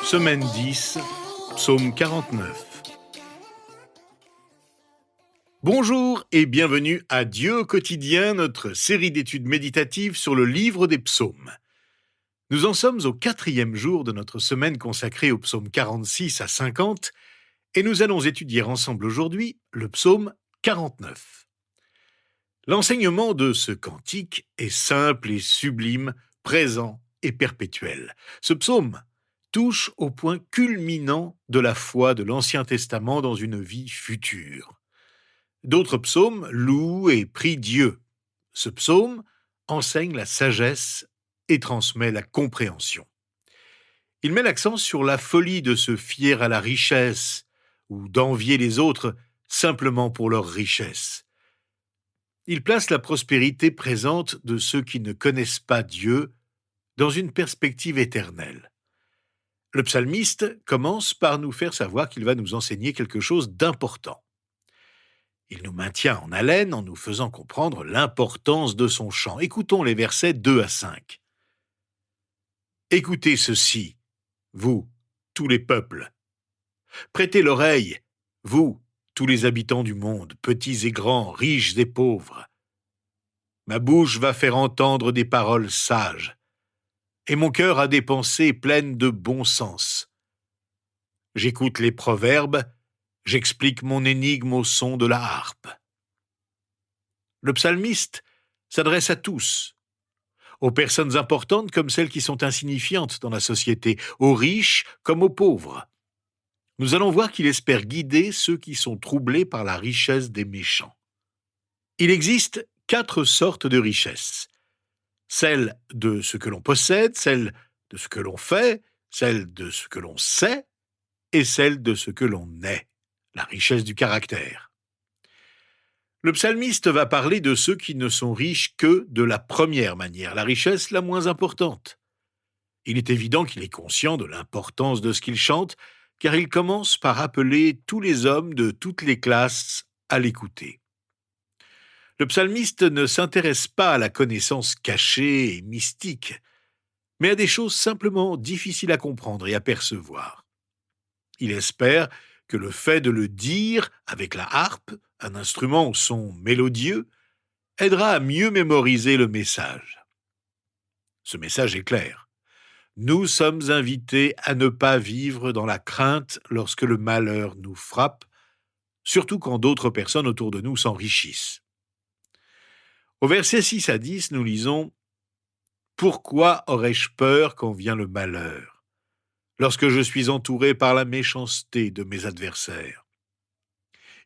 Semaine 10, psaume 49. Bonjour et bienvenue à Dieu au quotidien, notre série d'études méditatives sur le livre des psaumes. Nous en sommes au 4e jour de notre semaine consacrée aux psaumes 46 à 50 et nous allons étudier ensemble aujourd'hui le psaume 49. L'enseignement de ce cantique est simple et sublime, présent et perpétuel. Ce psaume touche au point culminant de la foi de l'Ancien Testament dans une vie future. D'autres psaumes louent et prient Dieu. Ce psaume enseigne la sagesse et transmet la compréhension. Il met l'accent sur la folie de se fier à la richesse ou d'envier les autres simplement pour leur richesse. Il place la prospérité présente de ceux qui ne connaissent pas Dieu dans une perspective éternelle. Le psalmiste commence par nous faire savoir qu'il va nous enseigner quelque chose d'important. Il nous maintient en haleine en nous faisant comprendre l'importance de son chant. Écoutons les versets 2 à 5. Écoutez ceci, vous, tous les peuples. Prêtez l'oreille, vous, tous les habitants du monde, petits et grands, riches et pauvres. Ma bouche va faire entendre des paroles sages, et mon cœur a des pensées pleines de bon sens. J'écoute les proverbes, j'explique mon énigme au son de la harpe. Le psalmiste s'adresse à tous, aux personnes importantes comme celles qui sont insignifiantes dans la société, aux riches comme aux pauvres. Nous allons voir qu'il espère guider ceux qui sont troublés par la richesse des méchants. Il existe 4 sortes de richesses. Celle de ce que l'on possède, celle de ce que l'on fait, celle de ce que l'on sait et celle de ce que l'on est, la richesse du caractère. Le psalmiste va parler de ceux qui ne sont riches que de la première manière, la richesse la moins importante. Il est évident qu'il est conscient de l'importance de ce qu'il chante, car il commence par appeler tous les hommes de toutes les classes à l'écouter. Le psalmiste ne s'intéresse pas à la connaissance cachée et mystique, mais à des choses simplement difficiles à comprendre et à percevoir. Il espère que le fait de le dire avec la harpe, un instrument au son mélodieux, aidera à mieux mémoriser le message. Ce message est clair. Nous sommes invités à ne pas vivre dans la crainte lorsque le malheur nous frappe, surtout quand d'autres personnes autour de nous s'enrichissent. Au verset 6 à 10, nous lisons « Pourquoi aurais-je peur quand vient le malheur, lorsque je suis entouré par la méchanceté de mes adversaires ?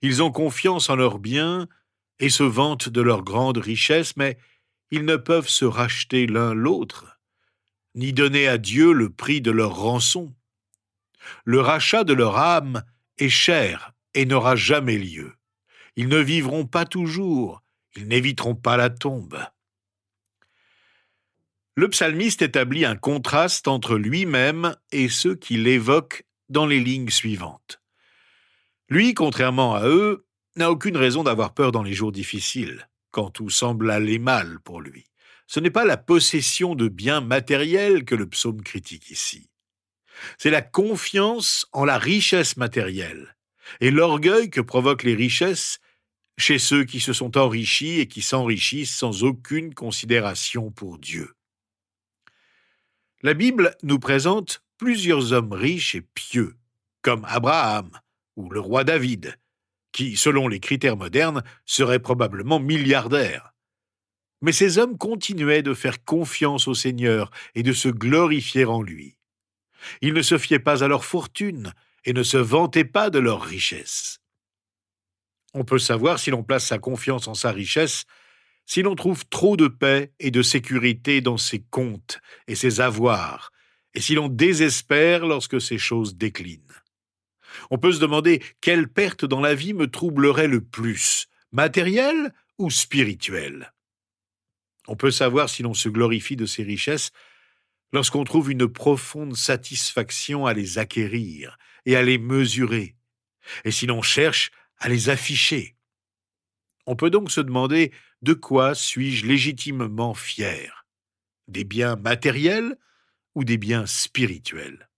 Ils ont confiance en leurs biens et se vantent de leur grande richesse, mais ils ne peuvent se racheter l'un l'autre, ni donner à Dieu le prix de leur rançon. Le rachat de leur âme est cher et n'aura jamais lieu. Ils ne vivront pas toujours, ils n'éviteront pas la tombe. » Le psalmiste établit un contraste entre lui-même et ceux qui l'évoquent dans les lignes suivantes. Lui, contrairement à eux, n'a aucune raison d'avoir peur dans les jours difficiles, quand tout semble aller mal pour lui. Ce n'est pas la possession de biens matériels que le psaume critique ici. C'est la confiance en la richesse matérielle et l'orgueil que provoquent les richesses chez ceux qui se sont enrichis et qui s'enrichissent sans aucune considération pour Dieu. La Bible nous présente plusieurs hommes riches et pieux, comme Abraham ou le roi David, qui, selon les critères modernes, seraient probablement milliardaires. Mais ces hommes continuaient de faire confiance au Seigneur et de se glorifier en lui. Ils ne se fiaient pas à leur fortune et ne se vantaient pas de leur richesse. On peut savoir si l'on place sa confiance en sa richesse, si l'on trouve trop de paix et de sécurité dans ses comptes et ses avoirs, et si l'on désespère lorsque ces choses déclinent. On peut se demander quelle perte dans la vie me troublerait le plus, matérielle ou spirituelle. On peut savoir si l'on se glorifie de ses richesses lorsqu'on trouve une profonde satisfaction à les acquérir et à les mesurer, et si l'on cherche à les afficher. On peut donc se demander de quoi suis-je légitimement fier ? Des biens matériels ou des biens spirituels ?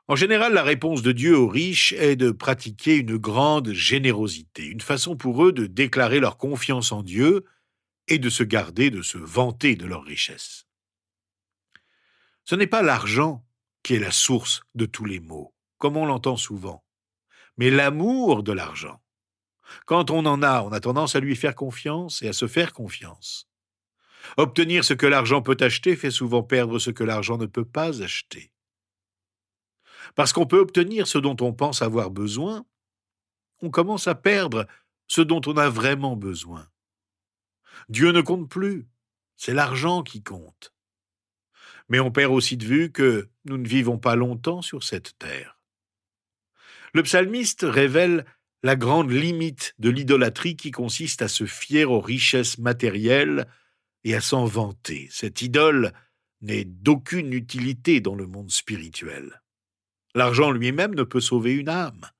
En général, la réponse de Dieu aux riches est de pratiquer une grande générosité, une façon pour eux de déclarer leur confiance en Dieu et de se garder de se vanter de leur richesse. Ce n'est pas l'argent qui est la source de tous les maux, comme on l'entend souvent, mais l'amour de l'argent. Quand on en a, on a tendance à lui faire confiance et à se faire confiance. Obtenir ce que l'argent peut acheter fait souvent perdre ce que l'argent ne peut pas acheter. Parce qu'on peut obtenir ce dont on pense avoir besoin, on commence à perdre ce dont on a vraiment besoin. Dieu ne compte plus, c'est l'argent qui compte. Mais on perd aussi de vue que nous ne vivons pas longtemps sur cette terre. Le psalmiste révèle la grande limite de l'idolâtrie qui consiste à se fier aux richesses matérielles et à s'en vanter. Cette idole n'est d'aucune utilité dans le monde spirituel. L'argent lui-même ne peut sauver une âme,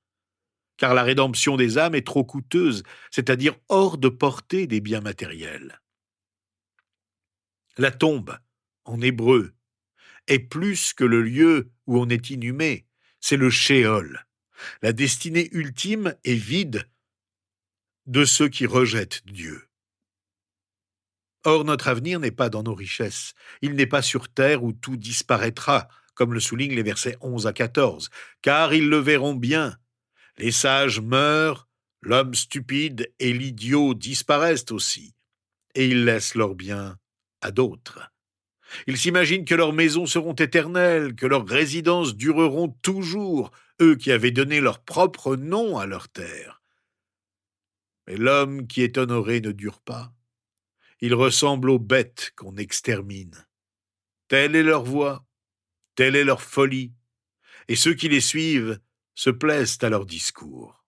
car la rédemption des âmes est trop coûteuse, c'est-à-dire hors de portée des biens matériels. La tombe, en hébreu, est plus que le lieu où on est inhumé, c'est le Shéol. La destinée ultime est vide de ceux qui rejettent Dieu. Or, notre avenir n'est pas dans nos richesses. Il n'est pas sur terre où tout disparaîtra, comme le soulignent les versets 11 à 14, car ils le verront bien. Les sages meurent, l'homme stupide et l'idiot disparaissent aussi, et ils laissent leurs biens à d'autres. Ils s'imaginent que leurs maisons seront éternelles, que leurs résidences dureront toujours, eux qui avaient donné leur propre nom à leur terre. Mais l'homme qui est honoré ne dure pas. Il ressemble aux bêtes qu'on extermine. Telle est leur voie, telle est leur folie, et ceux qui les suivent se plaisent à leur discours.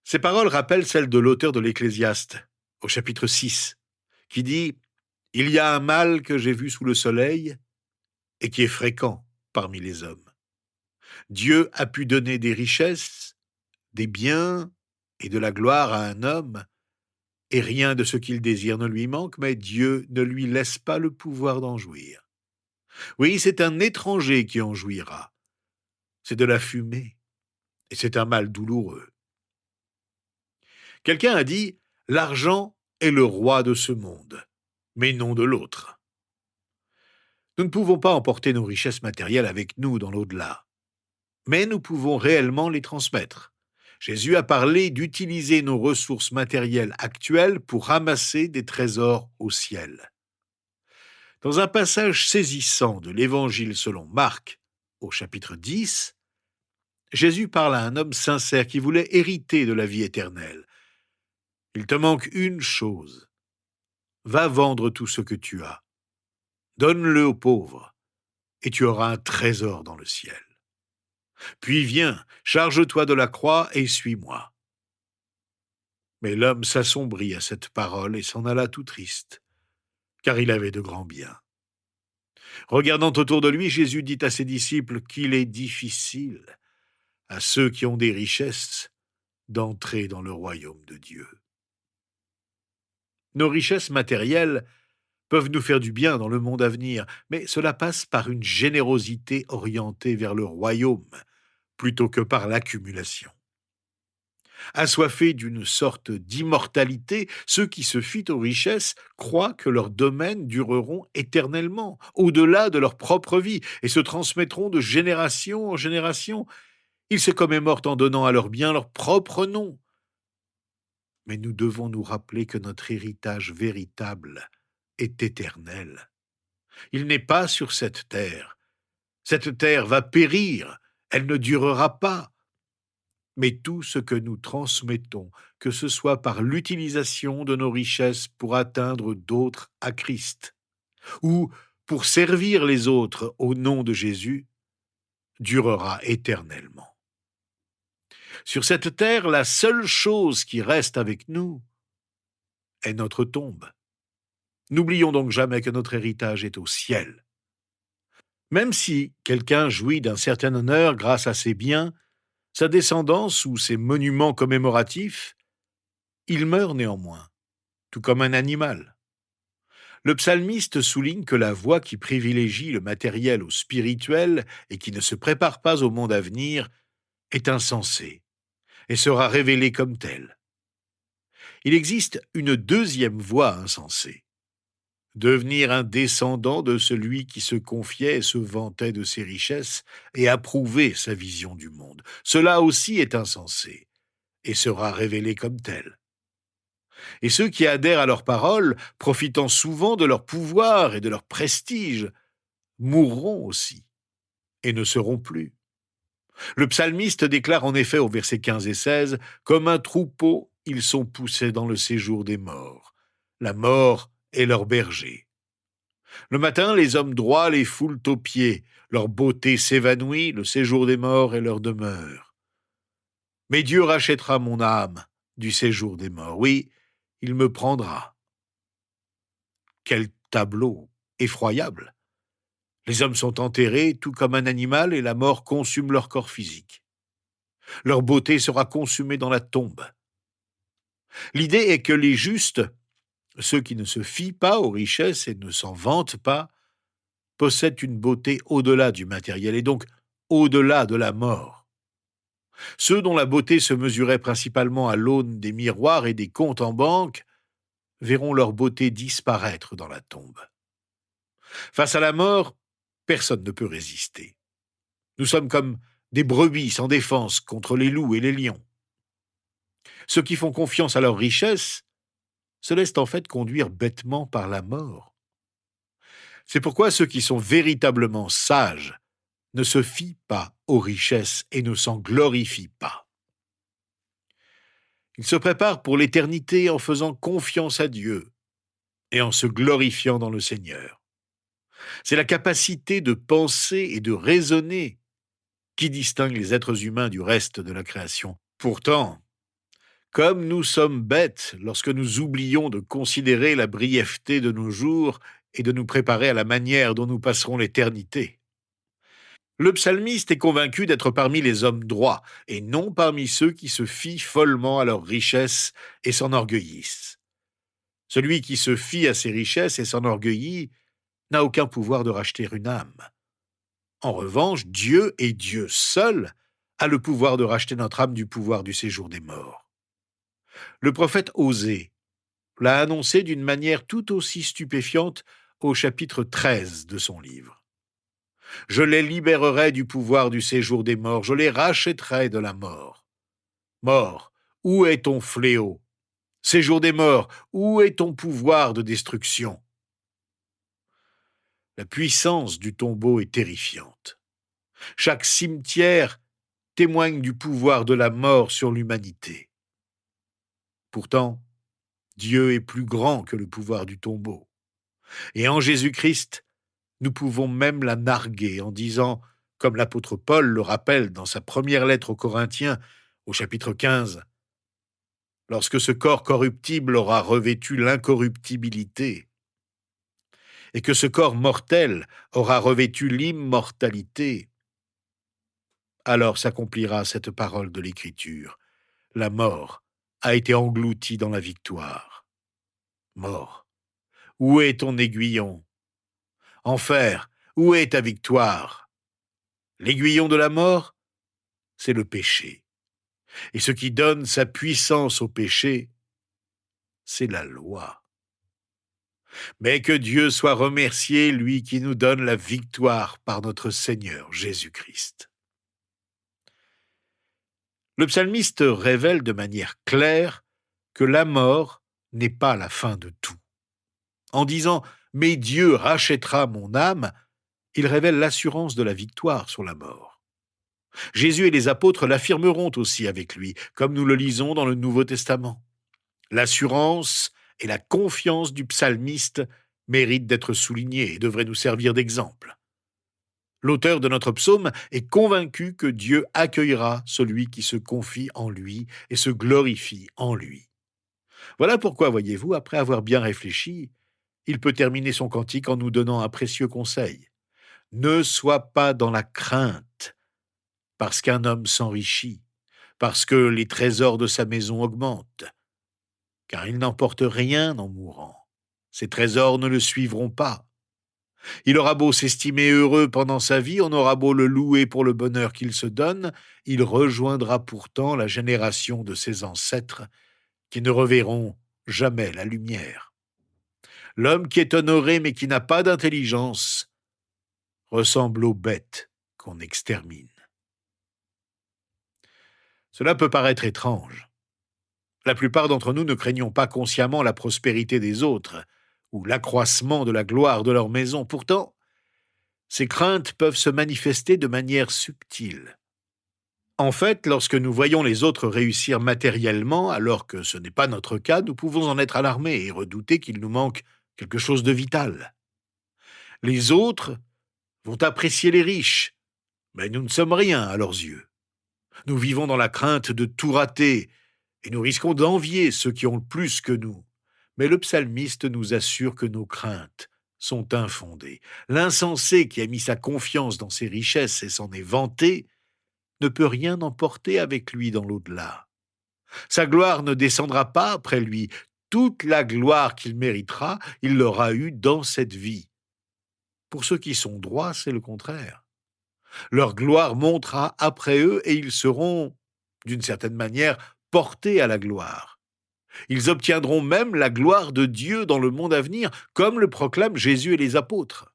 Ces paroles rappellent celles de l'auteur de l'Ecclésiaste, au chapitre 6, qui dit « Il y a un mal que j'ai vu sous le soleil et qui est fréquent parmi les hommes. Dieu a pu donner des richesses, des biens et de la gloire à un homme, et rien de ce qu'il désire ne lui manque, mais Dieu ne lui laisse pas le pouvoir d'en jouir. Oui, c'est un étranger qui en jouira. C'est de la fumée, et c'est un mal douloureux. » Quelqu'un a dit « L'argent est le roi de ce monde, mais non de l'autre. » Nous ne pouvons pas emporter nos richesses matérielles avec nous dans l'au-delà, mais nous pouvons réellement les transmettre. Jésus a parlé d'utiliser nos ressources matérielles actuelles pour ramasser des trésors au ciel. Dans un passage saisissant de l'Évangile selon Marc, au chapitre 10, Jésus parle à un homme sincère qui voulait hériter de la vie éternelle. « Il te manque une chose. Va vendre tout ce que tu as. Donne-le aux pauvres, et tu auras un trésor dans le ciel. Puis viens, charge-toi de la croix et suis-moi. » Mais l'homme s'assombrit à cette parole et s'en alla tout triste, car il avait de grands biens. Regardant autour de lui, Jésus dit à ses disciples qu'il est difficile à ceux qui ont des richesses d'entrer dans le royaume de Dieu. Nos richesses matérielles peuvent nous faire du bien dans le monde à venir, mais cela passe par une générosité orientée vers le royaume, plutôt que par l'accumulation. Assoiffés d'une sorte d'immortalité, ceux qui se fient aux richesses croient que leurs domaines dureront éternellement, au-delà de leur propre vie, et se transmettront de génération en génération. Ils se commémorent en donnant à leurs biens leur propre nom. Mais nous devons nous rappeler que notre héritage véritable est éternel. Il n'est pas sur cette terre. Cette terre va périr, elle ne durera pas. Mais tout ce que nous transmettons, que ce soit par l'utilisation de nos richesses pour atteindre d'autres à Christ, ou pour servir les autres au nom de Jésus, durera éternellement. Sur cette terre, la seule chose qui reste avec nous est notre tombe. N'oublions donc jamais que notre héritage est au ciel. Même si quelqu'un jouit d'un certain honneur grâce à ses biens, sa descendance ou ses monuments commémoratifs, il meurt néanmoins, tout comme un animal. Le psalmiste souligne que la voie qui privilégie le matériel au spirituel et qui ne se prépare pas au monde à venir est insensée et sera révélée comme telle. Il existe une deuxième voie insensée: devenir un descendant de celui qui se confiait et se vantait de ses richesses et approuvait sa vision du monde. Cela aussi est insensé et sera révélé comme tel. Et ceux qui adhèrent à leurs paroles, profitant souvent de leur pouvoir et de leur prestige, mourront aussi et ne seront plus. Le psalmiste déclare en effet au verset 15 et 16 « Comme un troupeau, ils sont poussés dans le séjour des morts. La mort est leur berger. Le matin, les hommes droits les foulent aux pieds. Leur beauté s'évanouit, le séjour des morts est leur demeure. Mais Dieu rachètera mon âme du séjour des morts. Oui, il me prendra. » Quel tableau effroyable! Les hommes sont enterrés tout comme un animal et la mort consume leur corps physique. Leur beauté sera consumée dans la tombe. L'idée est que les justes, ceux qui ne se fient pas aux richesses et ne s'en vantent pas, possèdent une beauté au-delà du matériel et donc au-delà de la mort. Ceux dont la beauté se mesurait principalement à l'aune des miroirs et des comptes en banque verront leur beauté disparaître dans la tombe. Face à la mort, personne ne peut résister. Nous sommes comme des brebis sans défense contre les loups et les lions. Ceux qui font confiance à leur richesse se laissent en fait conduire bêtement par la mort. C'est pourquoi ceux qui sont véritablement sages ne se fient pas aux richesses et ne s'en glorifient pas. Ils se préparent pour l'éternité en faisant confiance à Dieu et en se glorifiant dans le Seigneur. C'est la capacité de penser et de raisonner qui distingue les êtres humains du reste de la création. Pourtant, comme nous sommes bêtes lorsque nous oublions de considérer la brièveté de nos jours et de nous préparer à la manière dont nous passerons l'éternité. Le psalmiste est convaincu d'être parmi les hommes droits et non parmi ceux qui se fient follement à leurs richesses et s'enorgueillissent. Celui qui se fie à ses richesses et s'enorgueillit n'a aucun pouvoir de racheter une âme. En revanche, Dieu et Dieu seul a le pouvoir de racheter notre âme du pouvoir du séjour des morts. Le prophète Osée l'a annoncé d'une manière tout aussi stupéfiante au chapitre 13 de son livre. « Je les libérerai du pouvoir du séjour des morts, je les rachèterai de la mort. Mort, où est ton fléau? Séjour des morts, où est ton pouvoir de destruction ?» La puissance du tombeau est terrifiante. Chaque cimetière témoigne du pouvoir de la mort sur l'humanité. Pourtant, Dieu est plus grand que le pouvoir du tombeau. Et en Jésus-Christ, nous pouvons même la narguer en disant, comme l'apôtre Paul le rappelle dans sa première lettre aux Corinthiens, au chapitre 15, « Lorsque ce corps corruptible aura revêtu l'incorruptibilité, et que ce corps mortel aura revêtu l'immortalité, alors s'accomplira cette parole de l'Écriture. La mort a été engloutie dans la victoire. Mort, où est ton aiguillon? Enfer, où est ta victoire? L'aiguillon de la mort, c'est le péché. Et ce qui donne sa puissance au péché, c'est la loi. Mais que Dieu soit remercié, lui qui nous donne la victoire par notre Seigneur Jésus-Christ. Le psalmiste révèle de manière claire que la mort n'est pas la fin de tout. En disant « Mais Dieu rachètera mon âme », il révèle l'assurance de la victoire sur la mort. Jésus et les apôtres l'affirmeront aussi avec lui, comme nous le lisons dans le Nouveau Testament. L'assurance et la confiance du psalmiste méritent d'être soulignées et devraient nous servir d'exemple. L'auteur de notre psaume est convaincu que Dieu accueillera celui qui se confie en lui et se glorifie en lui. Voilà pourquoi, voyez-vous, après avoir bien réfléchi, il peut terminer son cantique en nous donnant un précieux conseil. Ne sois pas dans la crainte, parce qu'un homme s'enrichit, parce que les trésors de sa maison augmentent, car il n'emporte rien en mourant. ses trésors ne le suivront pas. Il aura beau s'estimer heureux pendant sa vie, on aura beau le louer pour le bonheur qu'il se donne, il rejoindra pourtant la génération de ses ancêtres qui ne reverront jamais la lumière. L'homme qui est honoré mais qui n'a pas d'intelligence ressemble aux bêtes qu'on extermine. Cela peut paraître étrange. La plupart d'entre nous ne craignons pas consciemment la prospérité des autres ou l'accroissement de la gloire de leur maison. Pourtant, ces craintes peuvent se manifester de manière subtile. En fait, lorsque nous voyons les autres réussir matériellement, alors que ce n'est pas notre cas, nous pouvons en être alarmés et redouter qu'il nous manque quelque chose de vital. Les autres vont apprécier les riches, mais nous ne sommes rien à leurs yeux. Nous vivons dans la crainte de tout rater et nous risquons d'envier ceux qui ont le plus que nous. Mais le psalmiste nous assure que nos craintes sont infondées. L'insensé qui a mis sa confiance dans ses richesses et s'en est vanté ne peut rien emporter avec lui dans l'au-delà. Sa gloire ne descendra pas après lui. Toute la gloire qu'il méritera, il l'aura eue dans cette vie. Pour ceux qui sont droits, c'est le contraire. Leur gloire montera après eux et ils seront, d'une certaine manière, portés à la gloire. Ils obtiendront même la gloire de Dieu dans le monde à venir, comme le proclament Jésus et les apôtres.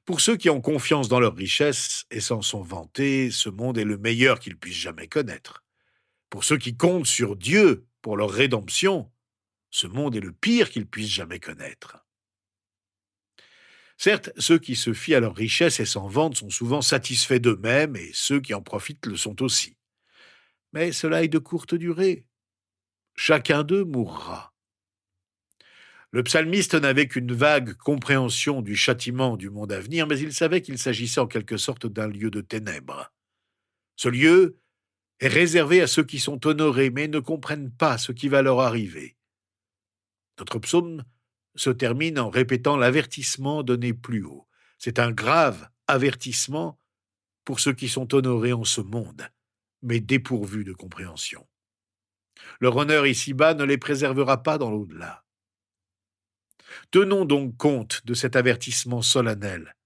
Pour ceux qui ont confiance dans leurs richesses et s'en sont vantés, ce monde est le meilleur qu'ils puissent jamais connaître. Pour ceux qui comptent sur Dieu pour leur rédemption, ce monde est le pire qu'ils puissent jamais connaître. Certes, ceux qui se fient à leurs richesses et s'en vantent sont souvent satisfaits d'eux-mêmes et ceux qui en profitent le sont aussi. Mais cela est de courte durée. Chacun d'eux mourra. Le psalmiste n'avait qu'une vague compréhension du châtiment du monde à venir, mais il savait qu'il s'agissait en quelque sorte d'un lieu de ténèbres. Ce lieu est réservé à ceux qui sont honorés, mais ne comprennent pas ce qui va leur arriver. Notre psaume se termine en répétant l'avertissement donné plus haut. C'est un grave avertissement pour ceux qui sont honorés en ce monde, mais dépourvus de compréhension. Leur honneur ici-bas ne les préservera pas dans l'au-delà. Tenons donc compte de cet avertissement solennel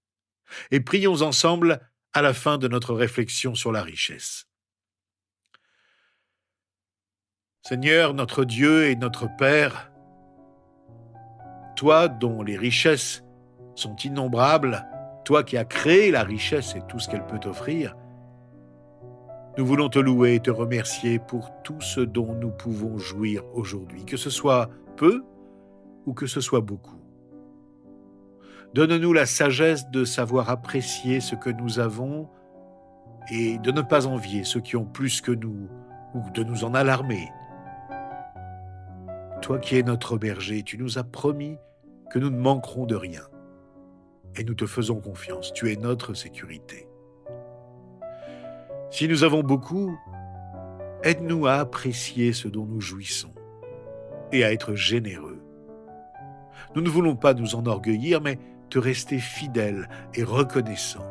et prions ensemble à la fin de notre réflexion sur la richesse. Seigneur, notre Dieu et notre Père, toi dont les richesses sont innombrables, toi qui as créé la richesse et tout ce qu'elle peut offrir, nous voulons te louer et te remercier pour tout ce dont nous pouvons jouir aujourd'hui, que ce soit peu ou que ce soit beaucoup. Donne-nous la sagesse de savoir apprécier ce que nous avons et de ne pas envier ceux qui ont plus que nous ou de nous en alarmer. Toi qui es notre berger, tu nous as promis que nous ne manquerons de rien. Et nous te faisons confiance, tu es notre sécurité. Si nous avons beaucoup, aide-nous à apprécier ce dont nous jouissons et à être généreux. Nous ne voulons pas nous enorgueillir, mais te rester fidèles et reconnaissants.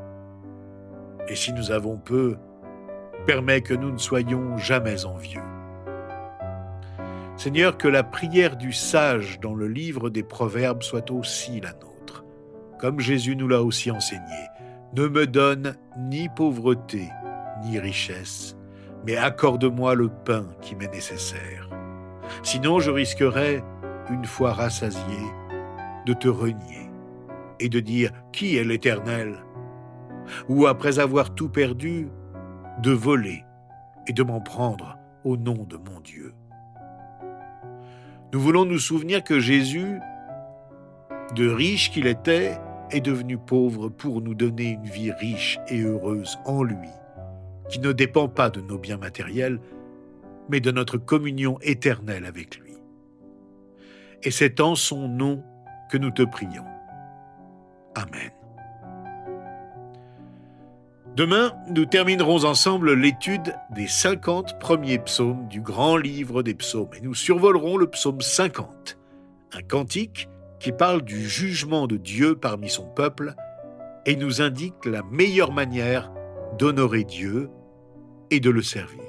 Et si nous avons peu, permets que nous ne soyons jamais envieux. Seigneur, que la prière du sage dans le livre des Proverbes soit aussi la nôtre, comme Jésus nous l'a aussi enseigné. Ne me donne ni pauvreté, ni richesse, mais accorde-moi le pain qui m'est nécessaire. Sinon, je risquerais, une fois rassasié, de te renier et de dire « Qui est l'Éternel ?» ou après avoir tout perdu, de voler et de m'en prendre au nom de mon Dieu. Nous voulons nous souvenir que Jésus, de riche qu'il était, est devenu pauvre pour nous donner une vie riche et heureuse en lui, qui ne dépend pas de nos biens matériels, mais de notre communion éternelle avec lui. Et c'est en son nom que nous te prions. Amen. Demain, nous terminerons ensemble l'étude des 50 premiers psaumes du grand livre des psaumes et nous survolerons le psaume 50, un cantique qui parle du jugement de Dieu parmi son peuple et nous indique la meilleure manière d'honorer Dieu et de le servir.